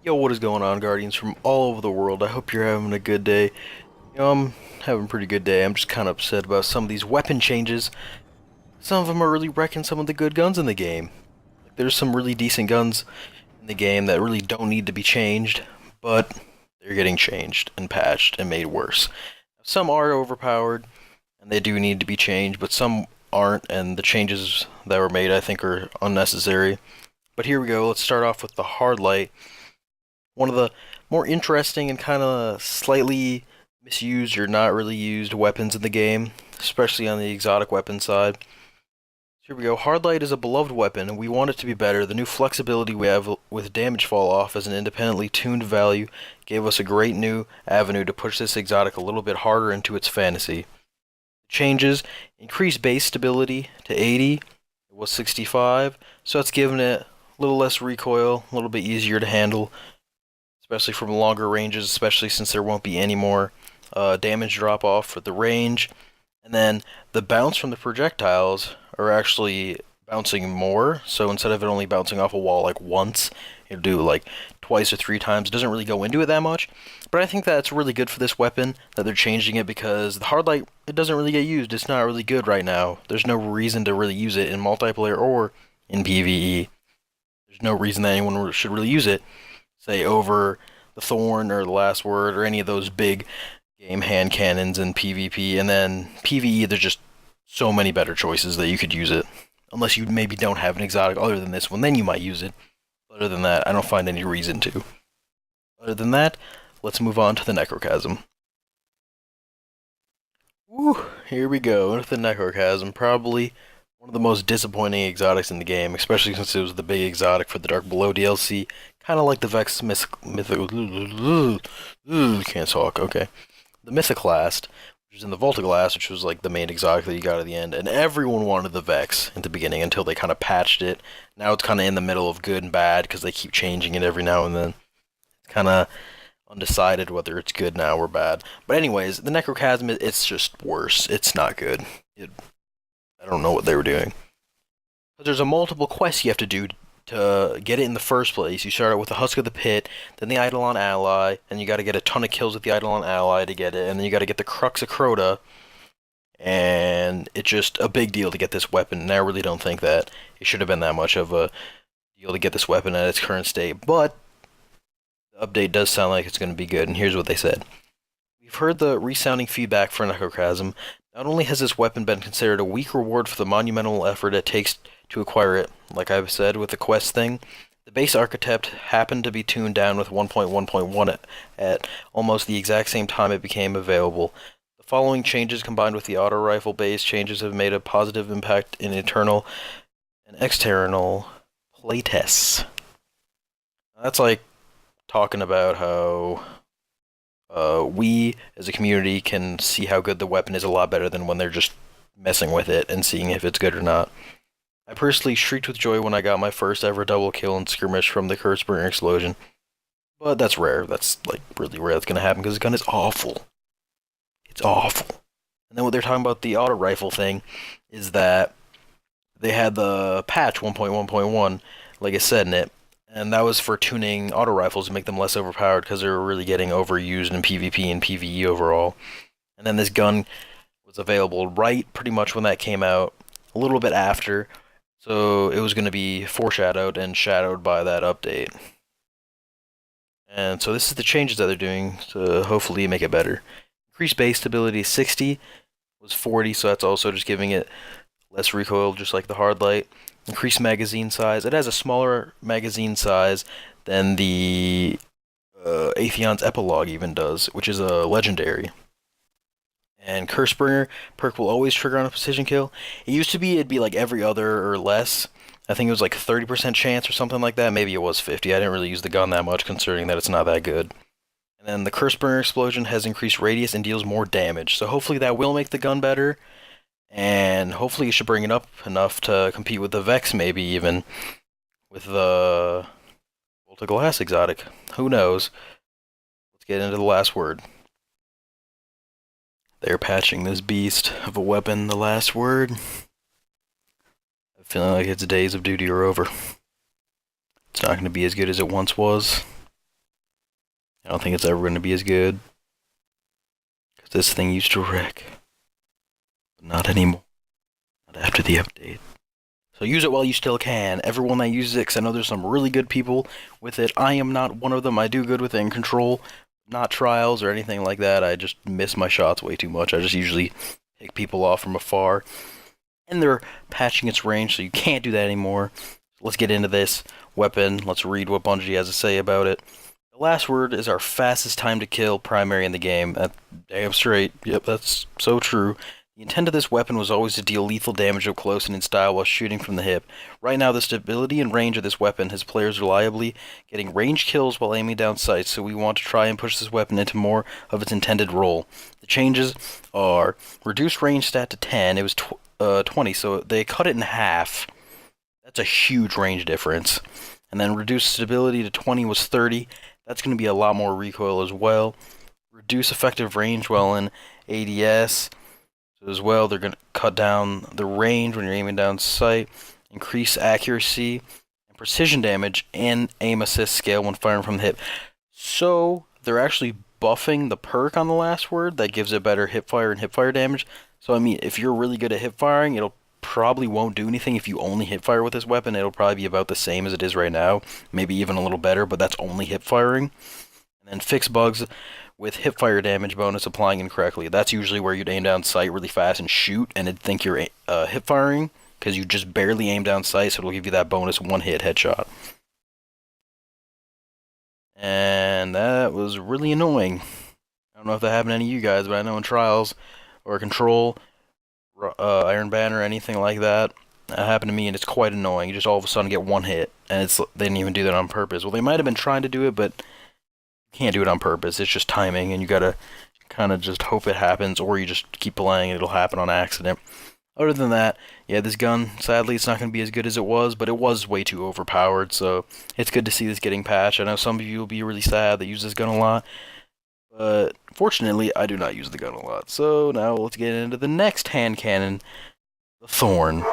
Yo, what is going on, Guardians from all over the world? I hope you're having a good day. I'm having a pretty good day. I'm just kind of upset about some of these weapon changes. Some of them are really wrecking some of the good guns in the game. Like, there's some really decent guns in the game that really don't need to be changed, but they're getting changed and patched and made worse. Some are overpowered, and they do need to be changed, but some aren't, and the changes that were made, I think, are unnecessary. But here we go. Let's start off with the hard light. One of the more interesting and kind of slightly misused or not really used weapons in the game, especially on the exotic weapon side. Here we go. Hardlight is a beloved weapon, and we want it to be better. The new flexibility we have with damage fall off as an independently tuned value gave us a great new avenue to push this exotic a little bit harder into its fantasy. Changes increase base stability to 80. It was 65, so it's given it a little less recoil, a little bit easier to handle, especially from longer ranges, especially since there won't be any more damage drop off for the range. And then the bounce from the projectiles are actually bouncing more, so instead of it only bouncing off a wall like once, it'll do like twice or three times. It doesn't really go into it that much, but I think that's really good for this weapon that they're changing it, because the hard light, it doesn't really get used. It's not really good right now. There's no reason to really use it in multiplayer or in PvE. There's no reason that anyone should really use it, say over the Thorn or the Last Word or any of those big game hand cannons in PvP. And then PvE, there's just so many better choices that you could use it. Unless you maybe don't have an exotic other than this one, then you might use it. Other than that, I don't find any reason to. Other than that, let's move on to the Necrochasm. Woo, here we go, into the Necrochasm. Probably one of the most disappointing exotics in the game, especially since it was the big exotic for the Dark Below DLC. Kind of like the Vex Mythical. Can't talk, okay. The Mythoclast, which was in the Voltaglass, which was like the main exotic that you got at the end, and everyone wanted the Vex at the beginning until they kind of patched it. Now it's kind of in the middle of good and bad because they keep changing it every now and then. It's kind of undecided whether it's good now or bad. But anyways, the Necrochasm, it's just worse. It's not good. I don't know what they were doing. But there's a multiple quests you have to do to get it in the first place. You start out with the Husk of the Pit, then the Eidolon Ally, and you got to get a ton of kills with the Eidolon Ally to get it, and then you got to get the Crux of Crota, and it's just a big deal to get this weapon, and I really don't think that it should have been that much of a deal to get this weapon at its current state, but the update does sound like it's going to be good, and here's what they said. We've heard the resounding feedback for Necrochasm. Not only has this weapon been considered a weak reward for the monumental effort it takes to acquire it, like I've said with the quest thing, the base architect happened to be tuned down with 1.1.1 at almost the exact same time it became available. The following changes combined with the auto rifle base changes have made a positive impact in internal and external playtests. That's like talking about how we as a community can see how good the weapon is a lot better than when they're just messing with it and seeing if it's good or not. I personally shrieked with joy when I got my first ever double kill in skirmish from the Cursebringer explosion. But that's rare. That's like really rare that's gonna happen because this gun is awful. It's awful. And then what they're talking about the auto rifle thing is that they had the patch 1.1.1, like I said in it, and that was for tuning auto rifles to make them less overpowered because they were really getting overused in PvP and PvE overall. And then this gun was available right pretty much when that came out, a little bit after, so it was going to be foreshadowed and shadowed by that update. And so this is the changes that they're doing to hopefully make it better. Increased base stability 60 was 40, so that's also just giving it less recoil, just like the hard light. Increased magazine size. It has a smaller magazine size than the Atheon's Epilogue even does, which is a legendary. And Cursebringer perk will always trigger on a precision kill. It used to be it'd be like every other or less. I think it was like 30% chance or something like that. Maybe it was 50. I didn't really use the gun that much considering that it's not that good. And then the Cursebringer explosion has increased radius and deals more damage. So hopefully that will make the gun better. And hopefully you should bring it up enough to compete with the Vex, maybe even with the Voltaglass exotic. Who knows? Let's get into the last word. They're patching this beast of a weapon, the last word. I'm feeling like its days of duty are over. It's not going to be as good as it once was. I don't think it's ever going to be as good. Because this thing used to wreck. But not anymore. Not after the update. So use it while you still can. Everyone that uses it, because I know there's some really good people with it. I am not one of them. I do good with it in Control. Not Trials or anything like that. I just miss my shots way too much. I just usually pick people off from afar. And they're patching its range, so you can't do that anymore. Let's get into this weapon. Let's read what Bungie has to say about it. The last word is our fastest time to kill primary in the game. Damn straight. Yep, that's so true. The intent of this weapon was always to deal lethal damage up close and in style while shooting from the hip. Right now, the stability and range of this weapon has players reliably getting range kills while aiming down sights, so we want to try and push this weapon into more of its intended role. The changes are reduced range stat to 10. It was 20, so they cut it in half. That's a huge range difference. And then reduced stability to 20 was 30. That's going to be a lot more recoil as well. Reduce effective range while in ADS. So as well, they're going to cut down the range when you're aiming down sight. Increase accuracy and precision damage and aim assist scale when firing from the hip. So they're actually buffing the perk on the last word that gives it better hipfire and hipfire damage. So I mean, if you're really good at hipfiring, it'll probably won't do anything. If you only hipfire with this weapon, it'll probably be about the same as it is right now, maybe even a little better, but that's only hipfiring. And then fix bugs with hipfire damage bonus applying incorrectly. That's usually where you'd aim down sight really fast and shoot, and it'd think you're hipfiring, because you just barely aim down sight, so it'll give you that bonus one-hit headshot. And that was really annoying. I don't know if that happened to any of you guys, but I know in Trials or Control, Iron Banner, anything like that, that happened to me, and it's quite annoying. You just all of a sudden get one hit, and they didn't even do that on purpose. Well, they might have been trying to do it, but you can't do it on purpose. It's just timing, and you gotta kind of just hope it happens, or you just keep playing and it'll happen on accident. Other than that, yeah, this gun, sadly, it's not going to be as good as it was, but it was way too overpowered, so it's good to see this getting patched. I know some of you will be really sad that use this gun a lot, but fortunately, I do not use the gun a lot. So now let's get into the next hand cannon, the Thorn.